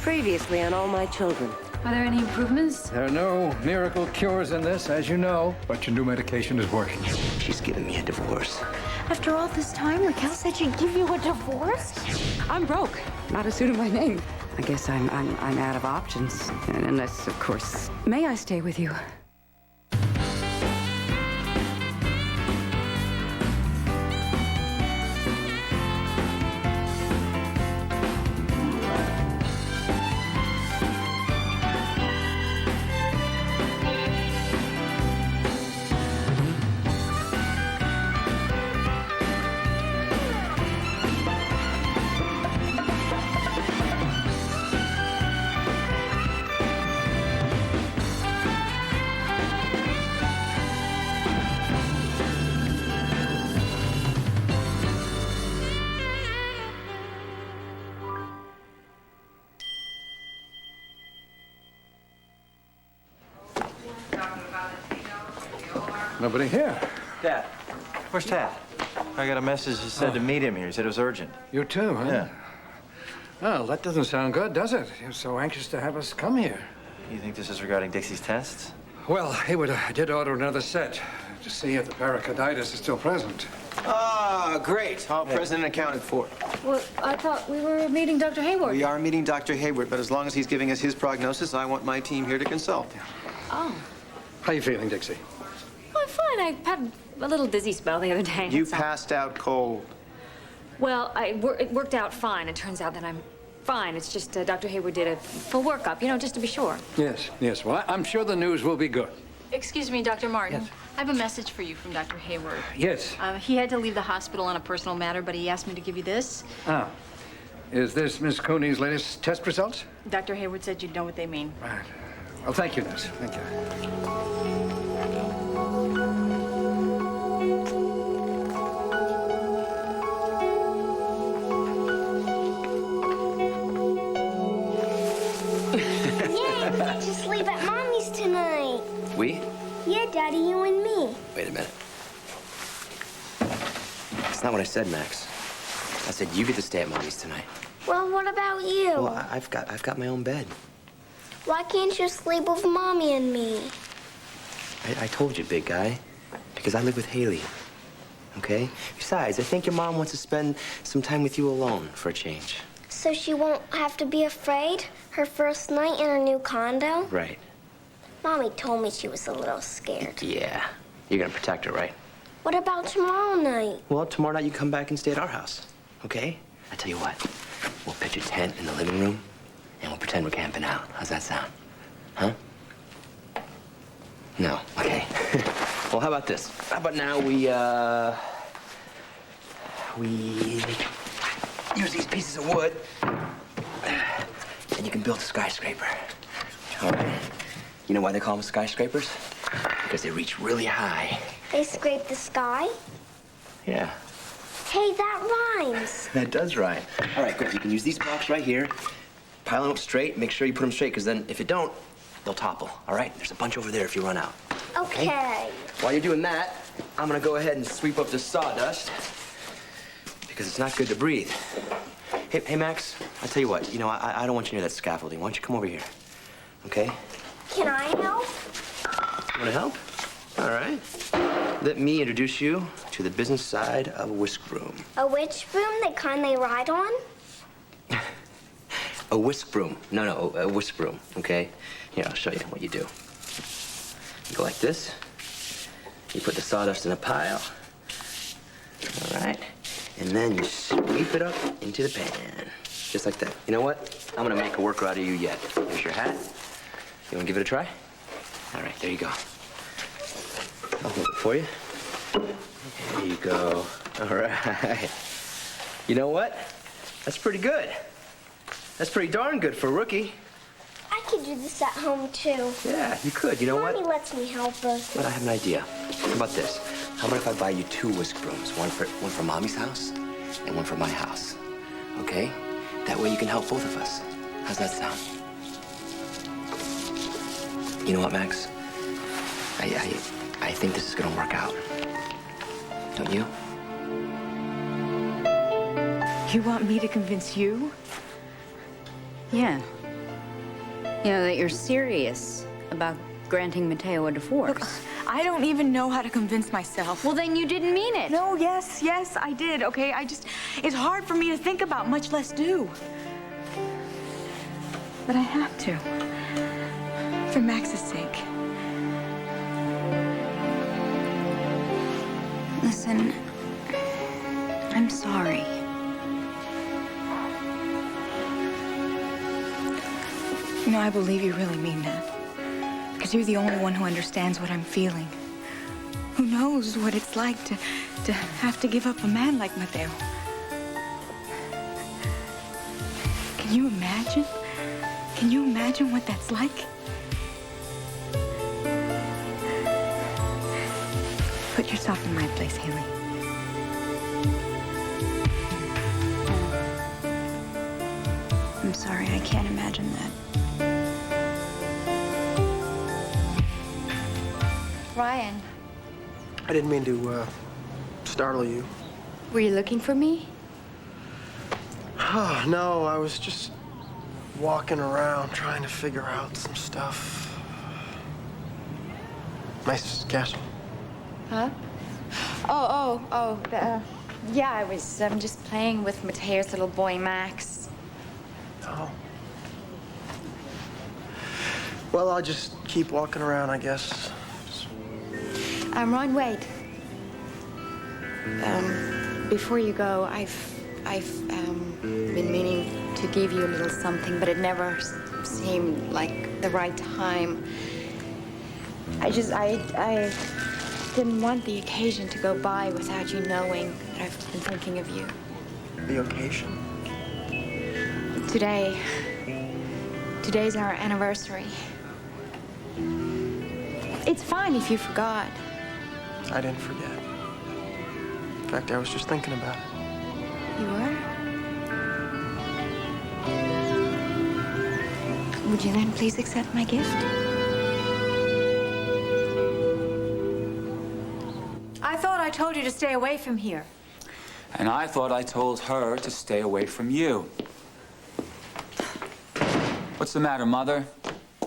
Previously on All My Children. Are there any improvements? There are no miracle cures in this, as you know, but your new medication is working. She's giving me a divorce. After all this time, Raquel said she'd give you a divorce? I'm broke. Not a suit in my name. I guess I'm out of options. Unless, of course. May I stay with you? Nobody here. Dad, where's Tad? I got a message that said to meet him here. He said it was urgent. You too, huh? Yeah. Well, that doesn't sound good, does it? You're so anxious to have us come here. You think this is regarding Dixie's tests? Well, Hayward did order another set to see if the pericarditis is still present. Ah, great. All present and accounted for. Well, I thought we were meeting Dr. Hayward. We are meeting Dr. Hayward, but as long as he's giving us his prognosis, I want my team here to consult. Oh. How you feeling, Dixie? Well, I'm fine. I had a little dizzy spell the other day. You that's all. passed out cold. Well, it worked out fine. It turns out that I'm fine. It's just Dr. Hayward did a full workup, just to be sure. Yes. Well, I'm sure the news will be good. Excuse me, Dr. Martin. Yes. I have a message for you from Dr. Hayward. Yes. He had to leave the hospital on a personal matter, but he asked me to give you this. Ah. Is this Miss Cooney's latest test results? Dr. Hayward said you'd know what they mean. Right. Well, thank you, nurse. Thank you. Yeah, we get to sleep at Mommy's tonight. We? Yeah, Daddy, you and me. Wait a minute. That's not what I said, Max. I said you get to stay at Mommy's tonight. Well, what about you? Well, I've got my own bed. Why can't you sleep with Mommy and me? I told you, big guy. Because I live with Haley. Okay? Besides, I think your mom wants to spend some time with you alone for a change. So she won't have to be afraid? Her first night in her new condo? Right. Mommy told me she was a little scared. Yeah. You're gonna protect her, right? What about tomorrow night? Well, tomorrow night you come back and stay at our house. Okay? I tell you what. We'll pitch a tent in the living room, and we'll pretend we're camping out. How's that sound? Huh? No. Okay. Well, how about this? How about now we use these pieces of wood, and you can build a skyscraper. All right? You know why they call them skyscrapers? Because they reach really high. They scrape the sky? Yeah. Hey, that rhymes. That does rhyme. All right, good. You can use these blocks right here, pile them up straight, make sure you put them straight, because then if you don't, they'll topple. All right? There's a bunch over there if you run out. Okay. While you're doing that, I'm gonna go ahead and sweep up this sawdust, because it's not good to breathe. Hey, Max, I'll tell you what, I don't want you near that scaffolding. Why don't you come over here, okay? Can I help? You wanna help? All right. Let me introduce you to the business side of a whisk broom. A witch broom, the kind they ride on? A whisk broom. No, a whisk broom, okay? Here, I'll show you what you do. You go like this. You put the sawdust in a pile. All right. And then you sweep it up into the pan. Just like that. You know what? I'm gonna make a worker out of you yet. Here's your hat. You wanna give it a try? All right, there you go. I'll hold it for you. There you go. All right. You know what? That's pretty good. That's pretty darn good for a rookie. I could do this at home, too. Yeah, you could. You know Mommy what? lets me help her. But I have an idea. How about this? How about if I buy you 2 whisk brooms? One for Mommy's house and one for my house. Okay? That way you can help both of us. How's that sound? You know what, Max? I think this is gonna work out. Don't you? You want me to convince you? Yeah, You know, that you're serious about granting Mateo a divorce. Look, I don't even know how to convince myself. Well, then you didn't mean it. No, yes, I did, okay? It's hard for me to think about, much less do. But I have to. For Max's sake. Listen, I'm sorry. You know, I believe you really mean that. Because you're the only one who understands what I'm feeling. Who knows what it's like to have to give up a man like Mateo. Can you imagine? Can you imagine what that's like? Put yourself in my place, Haley. I'm sorry, I can't imagine that. Ryan, I didn't mean to startle you. were you looking for me? Oh, no, I was just walking around trying to figure out some stuff. Nice castle. Huh? Yeah, I was just playing with Mateo's little boy, Max. Oh. Well, I'll just keep walking around, I guess. Ron, wait. Before you go, I've been meaning to give you a little something, but it never seemed like the right time. I didn't want the occasion to go by without you knowing that I've been thinking of you. The occasion? Today's our anniversary. It's fine if you forgot. I didn't forget. In fact, I was just thinking about it. You were? Would you then please accept my gift? I thought I told you to stay away from here. And I thought I told her to stay away from you. What's the matter, Mother?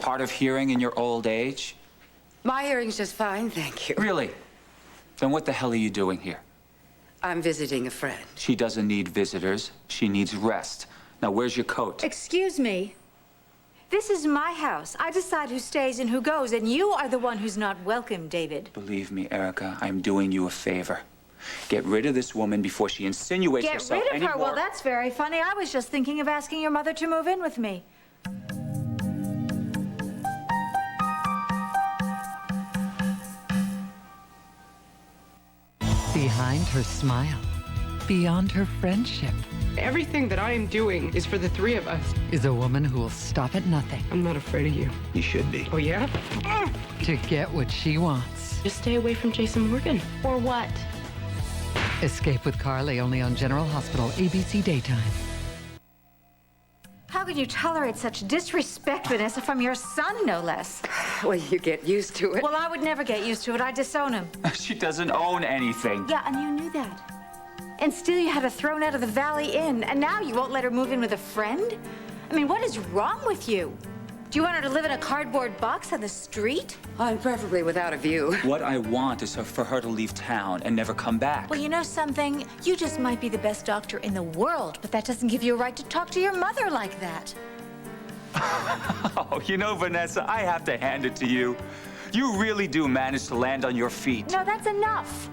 Hard of hearing in your old age? My hearing's just fine, thank you. Really? Then what the hell are you doing here? I'm visiting a friend. She doesn't need visitors. She needs rest. Now, where's your coat? Excuse me. This is my house. I decide who stays and who goes, and you are the one who's not welcome, David. Believe me, Erica, I'm doing you a favor. Get rid of this woman before she insinuates herself Get rid of her? anymore. Well, that's very funny. I was just thinking of asking your mother to move in with me. Behind her smile, beyond her friendship, Everything that I am doing is for the three of us. is a woman who will stop at nothing I'm not afraid of you. You should be. Oh, yeah? to get what she wants. Just stay away from Jason Morgan. Or what? Escape with Carly, only on General Hospital, ABC Daytime. How can you tolerate such disrespectfulness from your son, no less? Well, you get used to it. Well, I would never get used to it. I'd disown him. She doesn't own anything. Yeah, and you knew that. And still you had her thrown out of the Valley Inn, and now you won't let her move in with a friend? I mean, what is wrong with you? Do you want her to live in a cardboard box on the street? And preferably without a view. What I want is for her to leave town and never come back. Well, you know something? You just might be the best doctor in the world, but that doesn't give you a right to talk to your mother like that. Oh, you know, Vanessa, I have to hand it to you. You really do manage to land on your feet. No, that's enough.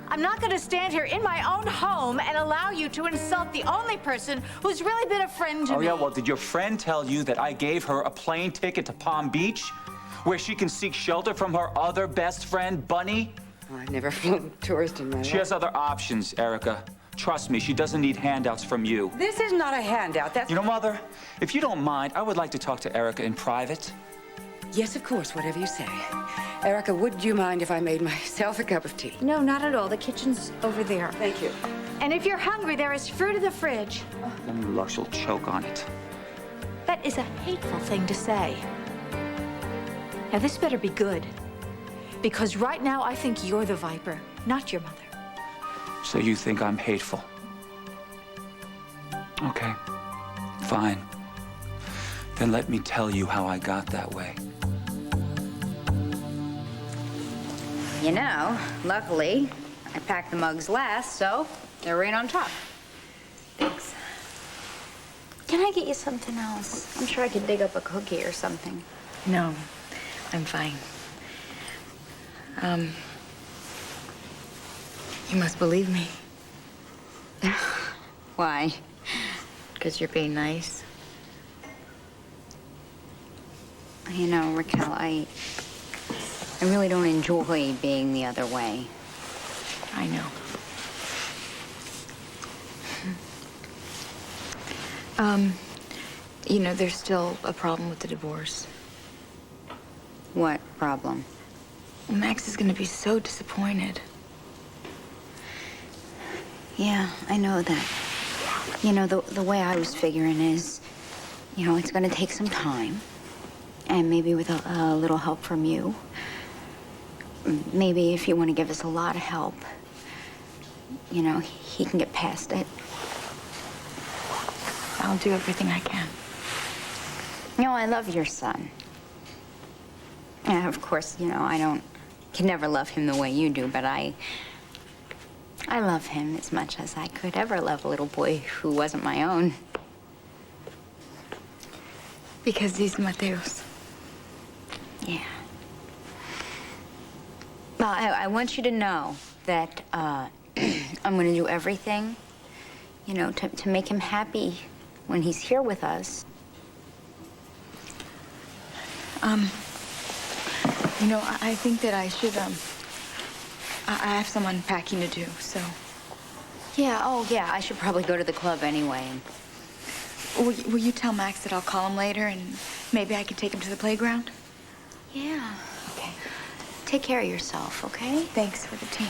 I'm not going to stand here in my own home and allow you to insult the only person who's really been a friend to me. Oh, yeah? Well, did your friend tell you that I gave her a plane ticket to Palm Beach, where she can seek shelter from her other best friend, Bunny? Well, I've never flown tourist in my life. She has other options, Erica. Trust me, she doesn't need handouts from you. This is not a handout. That's... You know, Mother, if you don't mind, I would like to talk to Erica in private. Yes, of course, whatever you say. Erica, would you mind if I made myself a cup of tea? No, not at all. The kitchen's over there. Thank you. And if you're hungry, there is fruit in the fridge. Then Lux will choke on it. That is a hateful thing to say. Now, this better be good. Because right now, I think you're the viper, not your mother. So you think I'm hateful? Okay, fine. Then let me tell you how I got that way. You know, luckily, I packed the mugs last, so they're right on top. Thanks. Can I get you something else? I'm sure I could dig up a cookie or something. No, I'm fine. You must believe me. Why? Because you're being nice. You know, Raquel, I really don't enjoy being the other way. I know. You know, there's still a problem with the divorce. What problem? Max is gonna be so disappointed. Yeah, I know that. You know, the way I was figuring is, you know, it's gonna take some time. And maybe with a little help from you. Maybe if you want to give us a lot of help, you know, he can get past it. I'll do everything I can. You know, I love your son. And of course, you know, can never love him the way you do, but I love him as much as I could ever love a little boy who wasn't my own. Because he's Mateo's. Yeah. Well, I want you to know that I'm going to do everything, you know, to make him happy when he's here with us. You know, I think that I should, I have some unpacking to do, so. Yeah, oh, yeah, I should probably go to the club anyway. Will you tell Max that I'll call him later and maybe I could take him to the playground? Yeah. Okay. Take care of yourself, okay? Thanks for the tea.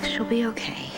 She'll be okay.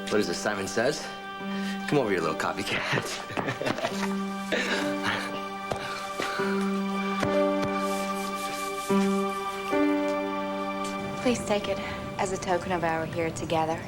What is this, Simon Says? Come over here, little copycat. Please take it as a token of our here together.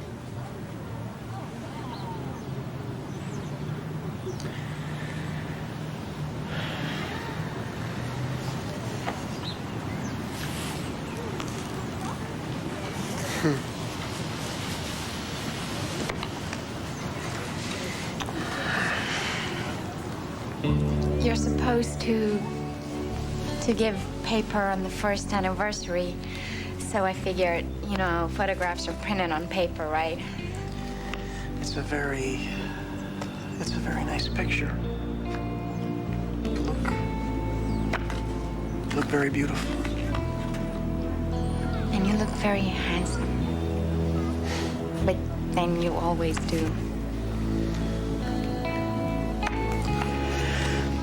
You're supposed to give paper on the first anniversary, so I figured, you know, photographs are printed on paper, right? It's a very nice picture. You look very beautiful. And you look very handsome. But then you always do.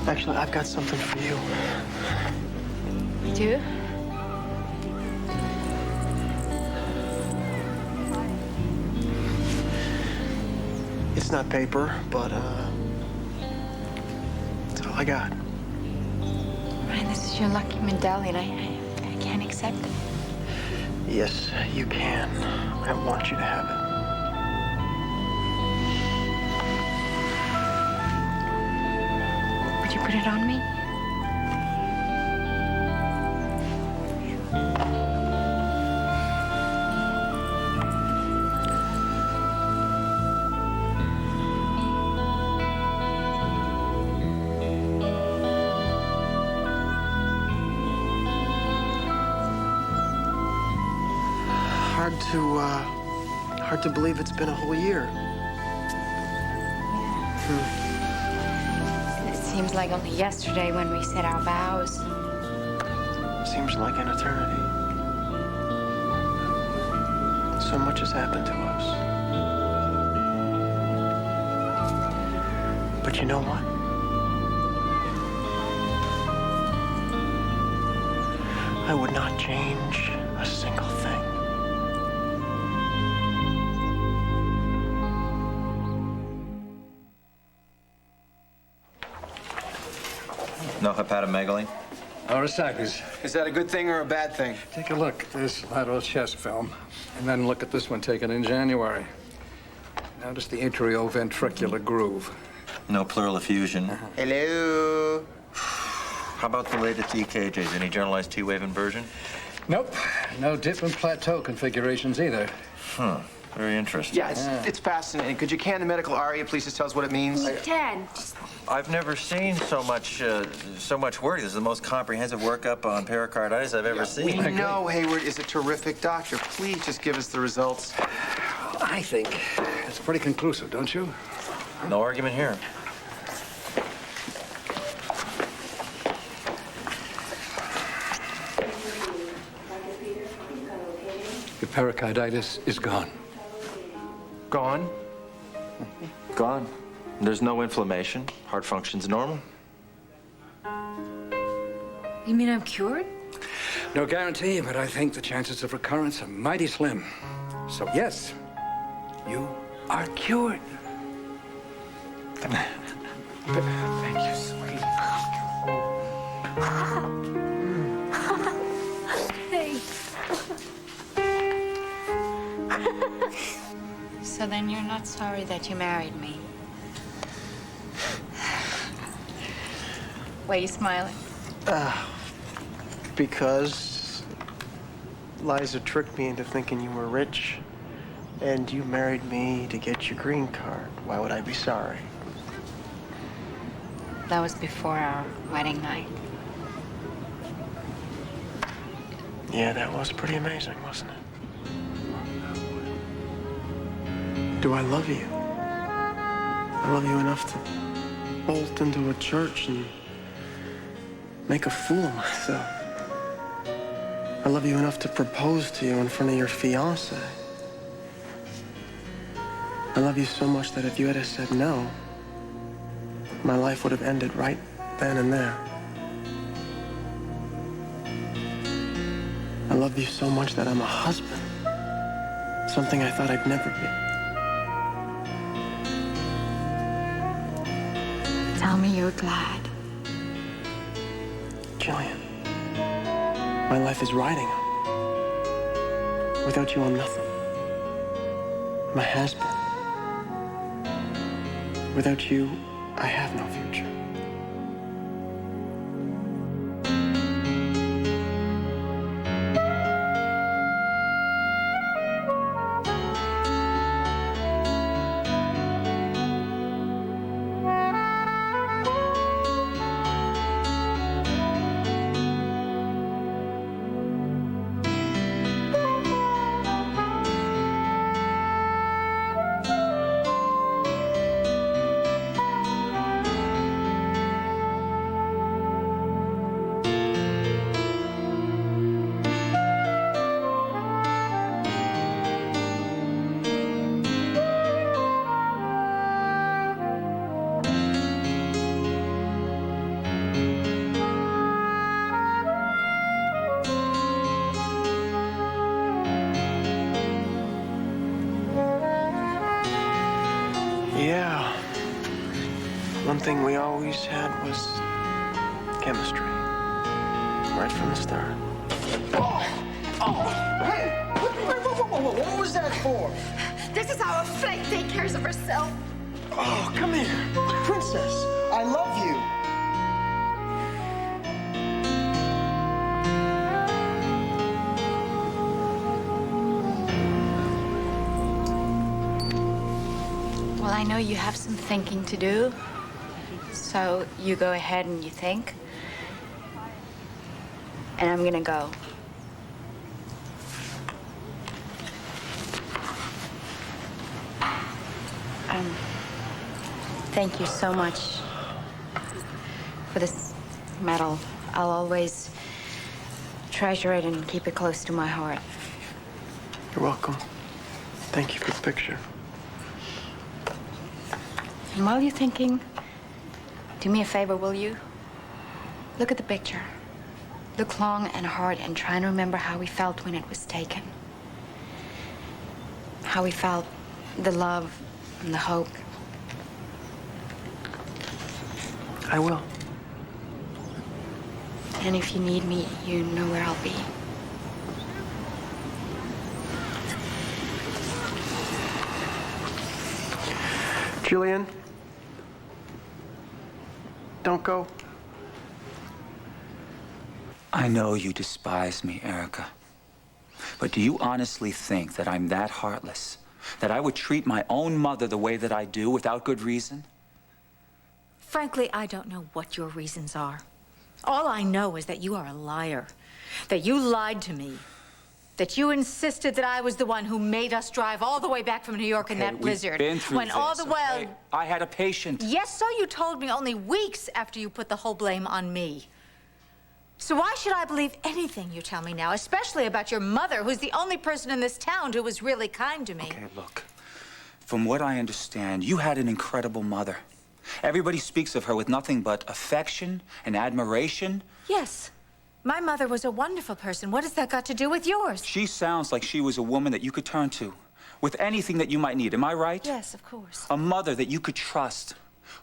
Actually, I've got something for you. You do? It's not paper, but it's all I got. Ryan, this is your lucky medallion. I can't accept it. Yes, you can. I want you to have it. Would you put it on me? Hard to believe it's been a whole year. It seems like only yesterday when we said our vows. Seems like an eternity. So much has happened to us. But you know what? I would not change a single thing. No hepatomegaly? Arisakis. Is that a good thing or a bad thing? Take a look at this lateral chest film, and then look at this one taken in January. Notice the atrioventricular groove. No pleural effusion. Hello. How about the latest EKGs? Any generalized T-wave inversion? Nope. No dip and plateau configurations either. Huh. Very interesting. Yeah, it's fascinating. Could you can the medical aria please just tell us what it means? Ted. I've never seen so much work. This is the most comprehensive workup on pericarditis I've ever seen. We know Hayward is a terrific doctor. Please just give us the results. I think it's pretty conclusive, don't you? No argument here. Your pericarditis is gone. Gone? Gone. There's no inflammation. Heart function's normal. You mean I'm cured? No guarantee, but I think the chances of recurrence are mighty slim. So yes, you are cured. Thank you, sweetie. So then you're not sorry that you married me? Why are you smiling? Because Liza tricked me into thinking you were rich, and you married me to get your green card. Why would I be sorry? That was before our wedding night. Yeah, that was pretty amazing, wasn't it? Do I love you? I love you enough to bolt into a church and make a fool of myself. I love you enough to propose to you in front of your fiancé. I love you so much that if you had said no, my life would have ended right then and there. I love you so much that I'm a husband, something I thought I'd never be. Tell me you're glad. Jillian, my life is riding on. Without you, I'm nothing. My husband. Without you, I have no future. Yeah. One thing we always had was chemistry. Right from the start. Hey! What was that for? This is how a flake takes care of herself. Oh, come here. Princess, I love you. know you have some thinking to do. So you go ahead and you think. And I'm gonna go. Thank you so much for this medal. I'll always treasure it and keep it close to my heart. You're welcome. Thank you for the picture. And while you're thinking, do me a favor, will you? Look at the picture. Look long and hard and try and remember how we felt when it was taken. How we felt the love and the hope. I will. And if you need me, you know where I'll be. Julian, don't go. I know you despise me, Erica. But do you honestly think that I'm that heartless? That I would treat my own mother the way that I do without good reason? Frankly, I don't know what your reasons are. All I know is that you are a liar. That you lied to me. That you insisted that I was the one who made us drive all the way back from New York in that blizzard. We've been through when this, all the while... okay? I had a patient. Yes, so you told me only weeks after you put the whole blame on me. So why should I believe anything you tell me now, especially about your mother, who's the only person in this town who was really kind to me? Okay, look. From what I understand, you had an incredible mother. Everybody speaks of her with nothing but affection and admiration. Yes. My mother was a wonderful person. What has that got to do with yours? She sounds like she was a woman that you could turn to with anything that you might need. Am I right? Yes, of course. A mother that you could trust,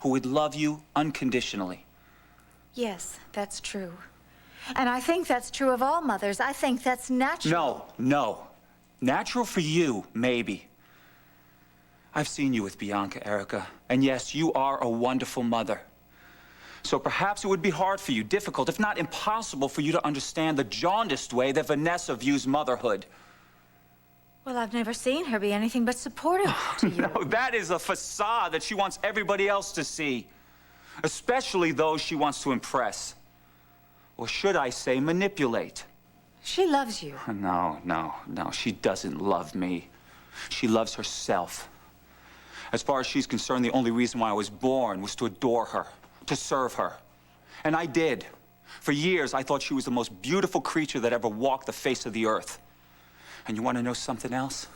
who would love you unconditionally. Yes, that's true. And I think that's true of all mothers. I think that's natural. No. Natural for you, maybe. I've seen you with Bianca, Erica. And yes, you are a wonderful mother. So perhaps it would be hard for you, difficult, if not impossible, for you to understand the jaundiced way that Vanessa views motherhood. Well, I've never seen her be anything but supportive to you. No, that is a facade that she wants everybody else to see. Especially those she wants to impress. Or should I say, manipulate. She loves you. No. She doesn't love me. She loves herself. As far as she's concerned, the only reason why I was born was to adore her, to serve her. And I did. For years, I thought she was the most beautiful creature that ever walked the face of the earth. And you want to know something else?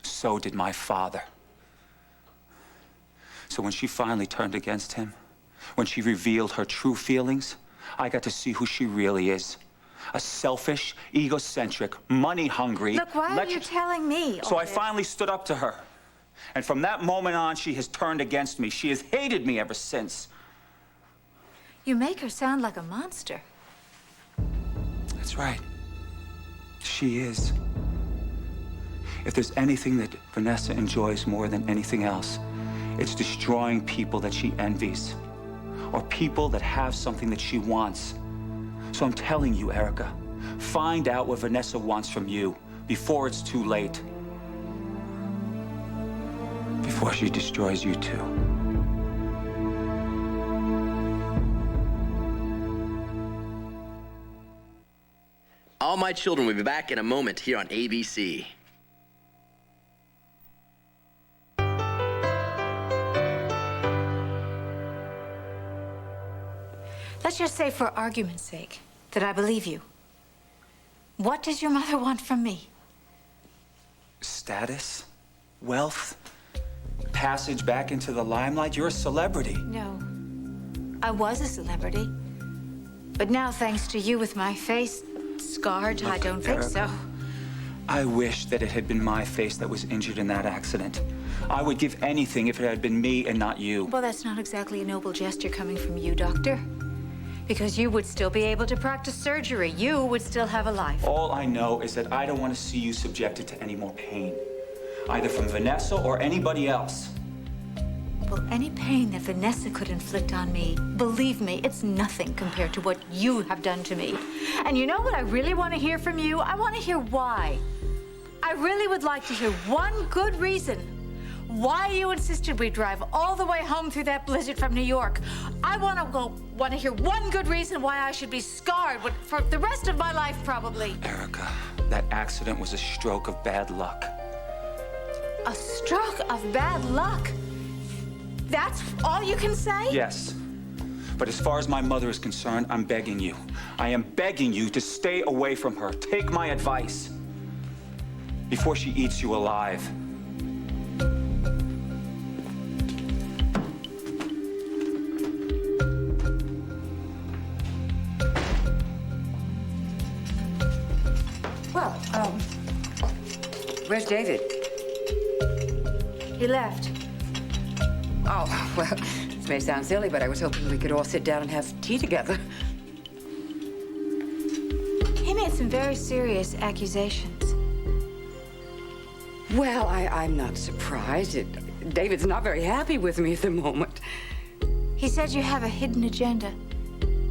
So did my father. So when she finally turned against him, when she revealed her true feelings, I got to see who she really is. A selfish, egocentric, money-hungry... Look, why are you telling me all So I this? finally stood up to her. And from that moment on, she has turned against me. She has hated me ever since. You make her sound like a monster. That's right. She is. If there's anything that Vanessa enjoys more than anything else, it's destroying people that she envies. Or people that have something that she wants. So I'm telling you, Erica, find out what Vanessa wants from you before it's too late. Before she destroys you too. All My Children will be back in a moment here on ABC. Let's just say, for argument's sake, that I believe you. What does your mother want from me? Status? Wealth? Passage back into the limelight? You're a celebrity. No. I was a celebrity. But now, thanks to you with my face scarred, I don't think so. I wish that it had been my face that was injured in that accident. I would give anything if it had been me and not you. Well, that's not exactly a noble gesture coming from you, Doctor. Because you would still be able to practice surgery. You would still have a life. All I know is that I don't want to see you subjected to any more pain. Either from Vanessa or anybody else. Well, any pain that Vanessa could inflict on me, believe me, it's nothing compared to what you have done to me. And you know what I really want to hear from you? I want to hear why. I really would like to hear one good reason why you insisted we drive all the way home through that blizzard from New York. I want to hear one good reason why I should be scarred for the rest of my life, probably. Erica, that accident was a stroke of bad luck. A stroke of bad luck? That's all you can say? Yes. But as far as my mother is concerned, I'm begging you. I am begging you to stay away from her. Take my advice before she eats you alive. Well, where's David? He left. Oh, well, this may sound silly, but I was hoping we could all sit down and have tea together. He made some very serious accusations. Well, I'm not surprised. David's not very happy with me at the moment. He said you have a hidden agenda,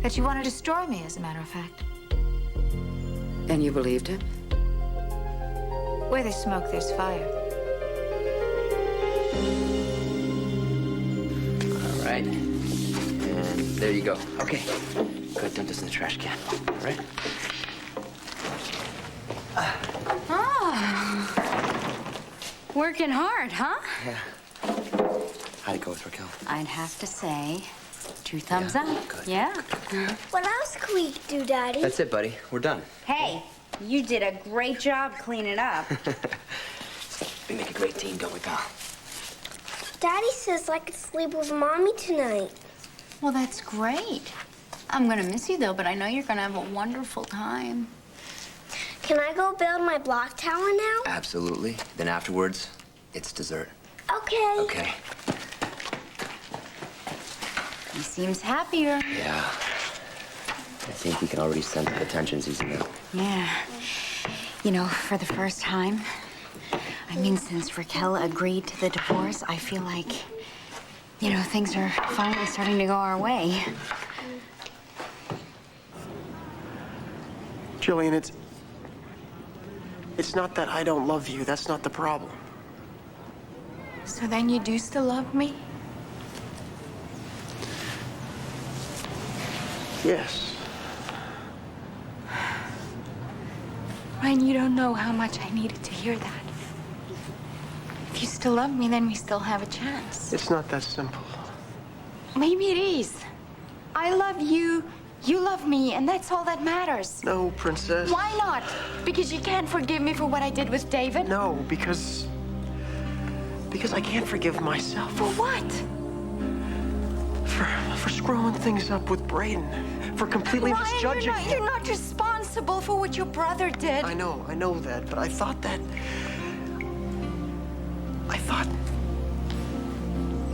that you want to destroy me, as a matter of fact. And you believed him? Where there's smoke, there's fire. All right. And there you go. Okay. Go ahead, dump this in the trash can. All right? Oh. Working hard, huh? Yeah. How'd it go with Raquel? I'd have to say 2 thumbs up. Good. Yeah. What else can we do, Daddy? That's it, buddy. We're done. Hey, you did a great job cleaning up. We make a great team, don't we, pal? Daddy says I could sleep with Mommy tonight. Well, that's great. I'm gonna miss you, though, but I know you're gonna have a wonderful time. Can I go build my block tower now? Absolutely. Then afterwards, it's dessert. Okay. Okay. He seems happier. Yeah. I think we can already sense the tensions he's in. Yeah. You know, for the first time, I mean, since Raquel agreed to the divorce, I feel like, you know, things are finally starting to go our way. Jillian, it's not that I don't love you. That's not the problem. So then you do still love me? Yes. Ryan, you don't know how much I needed to hear that. If you still love me, then we still have a chance. It's not that simple. Maybe it is. I love you, you love me, and that's all that matters. No, Princess. Why not? Because you can't forgive me for what I did with David? No, because I can't forgive myself. For what? For screwing things up with Braden. For completely Ryan, misjudging him. you're not responsible for what your brother did. I know that, but I thought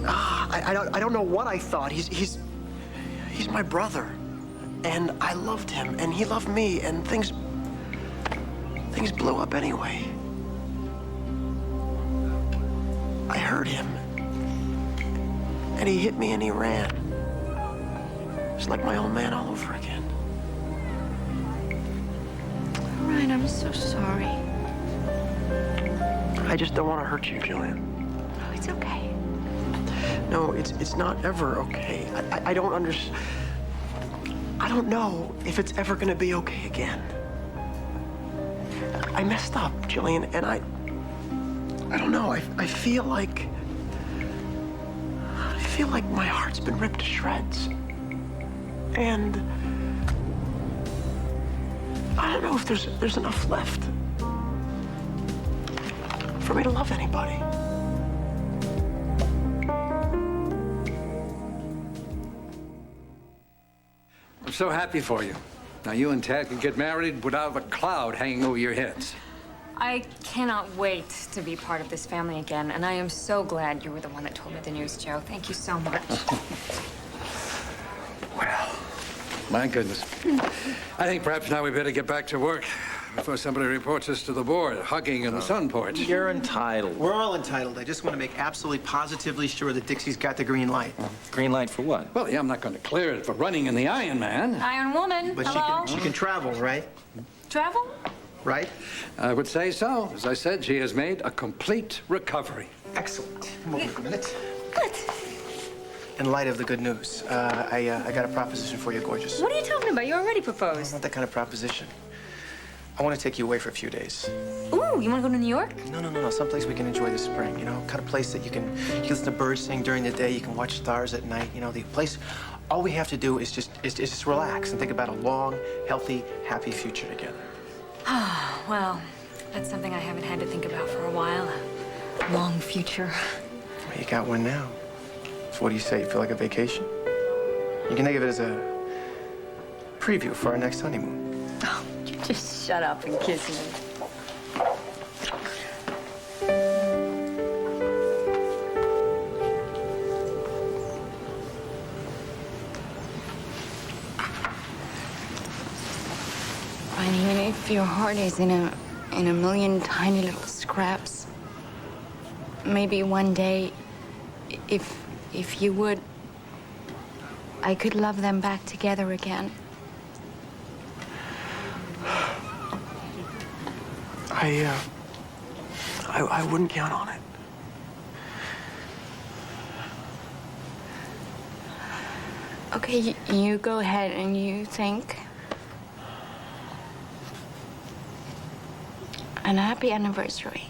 I don't know what I thought. He's my brother, and I loved him, and he loved me, and things blew up anyway. I hurt him, and he hit me, and he ran. It's like my old man all over again. Ryan, I'm so sorry. I just don't want to hurt you, Jillian. Oh, it's okay. No, it's not ever okay. I don't understand. I don't know if it's ever gonna be okay again. I messed up, Jillian, and I don't know. I feel like my heart's been ripped to shreds. And I don't know if there's enough left for me to love anybody. I'm so happy for you. Now you and Tad can get married without a cloud hanging over your heads. I cannot wait to be part of this family again, and I am so glad you were the one that told me the news, Joe. Thank you so much. Well, my goodness. I think perhaps now we better get back to work before somebody reports us to the board, hugging in the sun porch. You're entitled. We're all entitled. I just want to make absolutely positively sure that Dixie's got the green light. Green light for what? Well, yeah, I'm not going to clear it for running in the Iron Man. Iron Woman, But hello? she can travel, right? Travel? Right? I would say so. As I said, she has made a complete recovery. Excellent. Come over a minute. What? In light of the good news, I got a proposition for you, gorgeous. What are you talking about? You already proposed. Not that kind of proposition. I want to take you away for a few days. Ooh, you want to go to New York? No. Someplace we can enjoy the spring, you know? Kind of place that you can listen to birds sing during the day, you can watch stars at night, you know? The place, all we have to do is just relax and think about a long, healthy, happy future together. Well, that's something I haven't had to think about for a while. A long future. Well, you got one now. So what do you say? You feel like a vacation? You can think of it as a preview for our next honeymoon. Oh, you just shut up and kiss me. I mean, if your heart is in a million tiny little scraps, maybe one day, if you would, I could love them back together again. I wouldn't count on it. Okay, you go ahead and you think. And happy anniversary.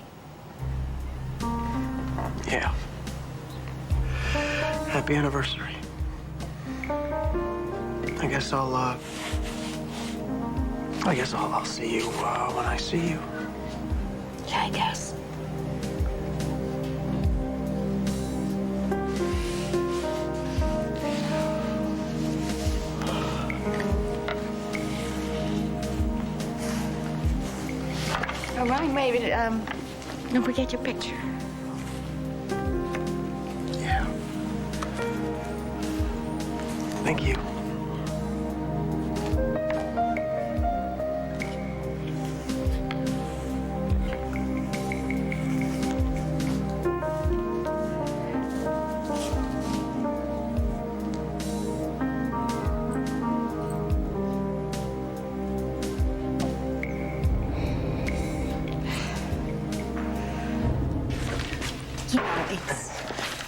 Yeah. Happy anniversary. I guess I'll see you when I see you. Yeah, I guess. All right, baby. Don't forget your picture. Yeah. Thank you. You know, it's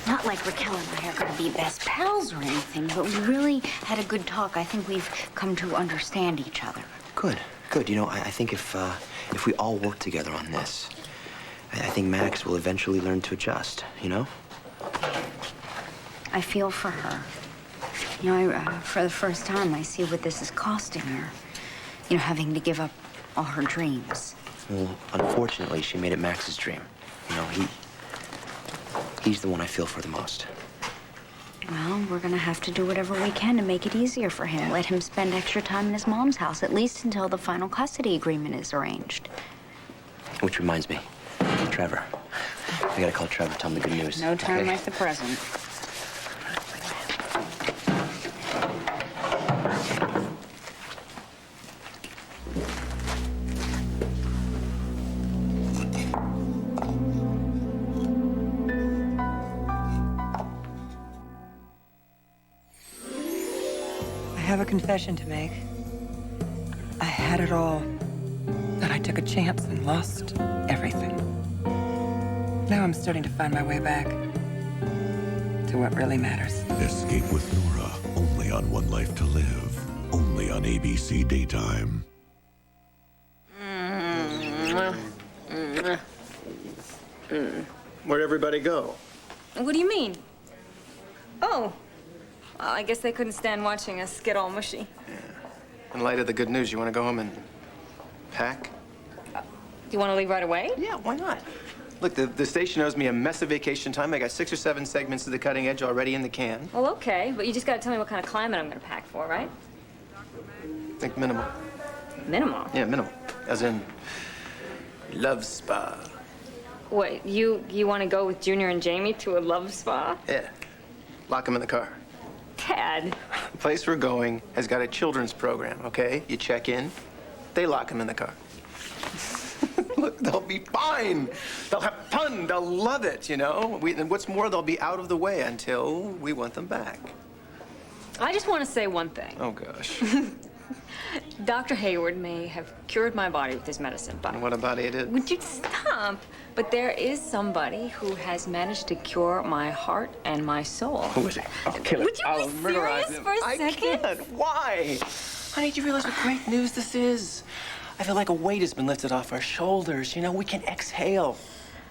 not like Raquel and I are going to be best pals or anything, but we really had a good talk. I think we've come to understand each other. Good. You know, I think if we all work together on this, I think Max will eventually learn to adjust, you know? I feel for her. You know, for the first time, I see what this is costing her. You know, having to give up all her dreams. Well, unfortunately, she made it Max's dream. You know, he's the one I feel for the most. Well, we're gonna have to do whatever we can to make it easier for him. Let him spend extra time in his mom's house, at least until the final custody agreement is arranged. Which reminds me, Trevor. I gotta call Trevor, tell him the good news. No time okay? like the present. I have a confession to make. I had it all, but I took a chance and lost everything. Now I'm starting to find my way back to what really matters. Escape with Nora, only on One Life to Live, only on ABC Daytime. Where'd everybody go? What do you mean? Oh. Well, I guess they couldn't stand watching us get all mushy. In light of the good news, you want to go home and pack? Do you want to leave right away? Yeah, why not? Look, the station owes me a mess of vacation time. I got 6 or 7 segments of The Cutting Edge already in the can. Well, okay, but you just got to tell me what kind of climate I'm going to pack for, right? Think minimal. Minimal? Yeah, minimal. As in, love spa. Wait, you want to go with Junior and Jamie to a love spa? Yeah. Lock them in the car. Dad. The place we're going has got a children's program, okay? You check in, they lock them in the car. Look, they'll be fine. They'll have fun. They'll love it, you know? And what's more, they'll be out of the way until we want them back. I just want to say one thing. Oh, gosh. Dr. Hayward may have cured my body with his medicine, but... And what about it? Would you stop? But there is somebody who has managed to cure my heart and my soul. Who is it? I'll kill him. Would you I'll be murderize serious him. for a I second? can't. Why? Honey, do you realize what great news this is? I feel like a weight has been lifted off our shoulders. You know, we can exhale.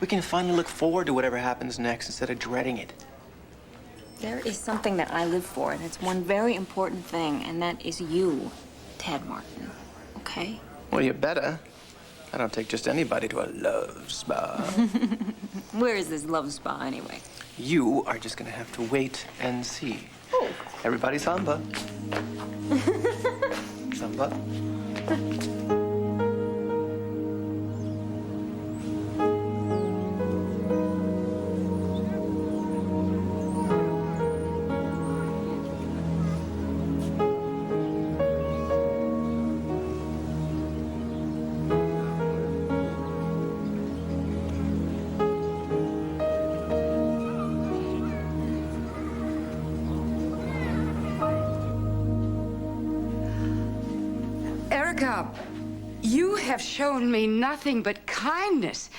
We can finally look forward to whatever happens next instead of dreading it. There is something that I live for, and it's one very important thing, and that is you, Ted Martin. Okay? Well, you better. I don't take just anybody to a love spa. Where is this love spa, anyway? You are just gonna have to wait and see. Oh. Everybody samba. Samba. Erica, you have shown me nothing but kindness.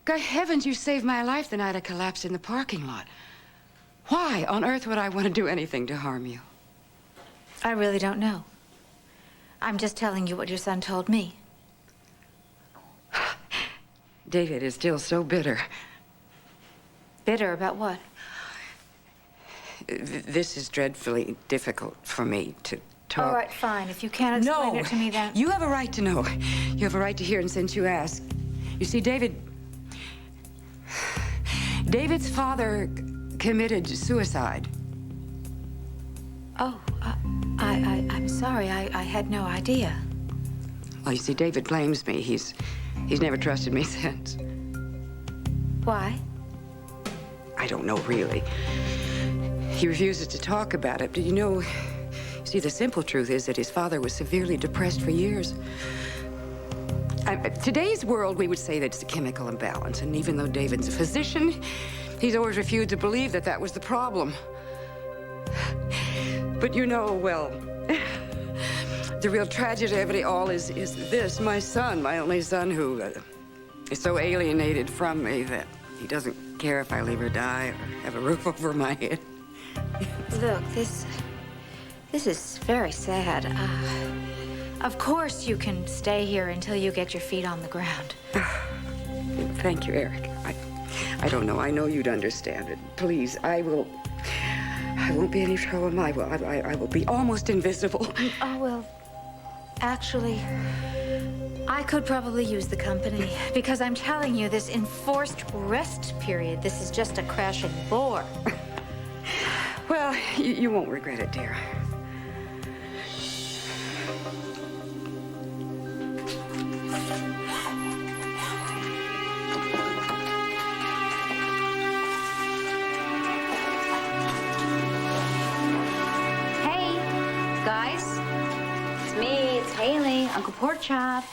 God heavens, you saved my life the night I collapsed in the parking lot. Why on earth would I want to do anything to harm you? I really don't know. I'm just telling you what your son told me. David is still so bitter. Bitter about what? This is dreadfully difficult for me to talk. All right, fine. If you can't explain it to me, then... You have a right to know. You have a right to hear, and since you asked. You see, David's father committed suicide. Oh, I'm sorry. I had no idea. Well, you see, David blames me. He's never trusted me since. Why? I don't know, really. He refuses to talk about it, but you know, see, the simple truth is that his father was severely depressed for years. Today's world, we would say that it's a chemical imbalance, and even though David's a physician, he's always refused to believe that that was the problem. But you know, well, the real tragedy of it all is this. My son, my only son, who is so alienated from me that he doesn't care if I live or die or have a roof over my head. Look, this is very sad. Of course you can stay here until you get your feet on the ground. Thank you, Eric. I don't know. I know you'd understand it. Please, I won't be any trouble. I will be almost invisible. Oh, well, actually, I could probably use the company because I'm telling you, this enforced rest period, this is just a crashing bore. Well, you won't regret it, dear. Hey, guys. It's me, it's Haley, Uncle Porkchop.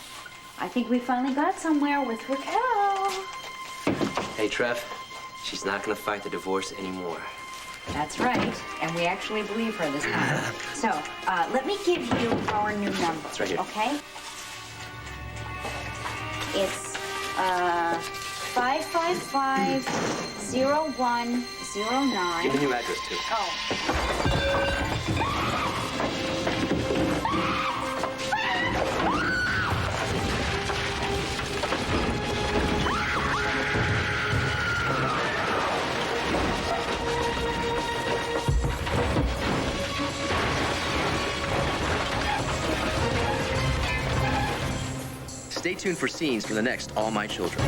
I think we finally got somewhere with Raquel. Hey, Trev, she's not gonna fight the divorce anymore. That's right, and we actually believe her this time. So, let me give you our new number. It's right here. Okay? It's 555-0109. Give me your address, too. Oh. Stay tuned for scenes from the next All My Children.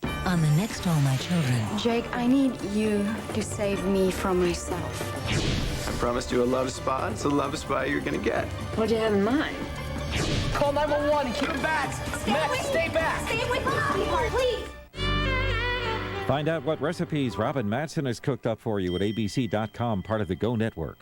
On the next All My Children. Jake, I need you to save me from myself. I promised you a love spa. It's a love spa you're gonna get. What do you have in mind? Call 911 and keep it back. Max, stay back. Stay with me, sweetheart, please. Find out what recipes Robin Matson has cooked up for you at abc.com, part of the Go Network.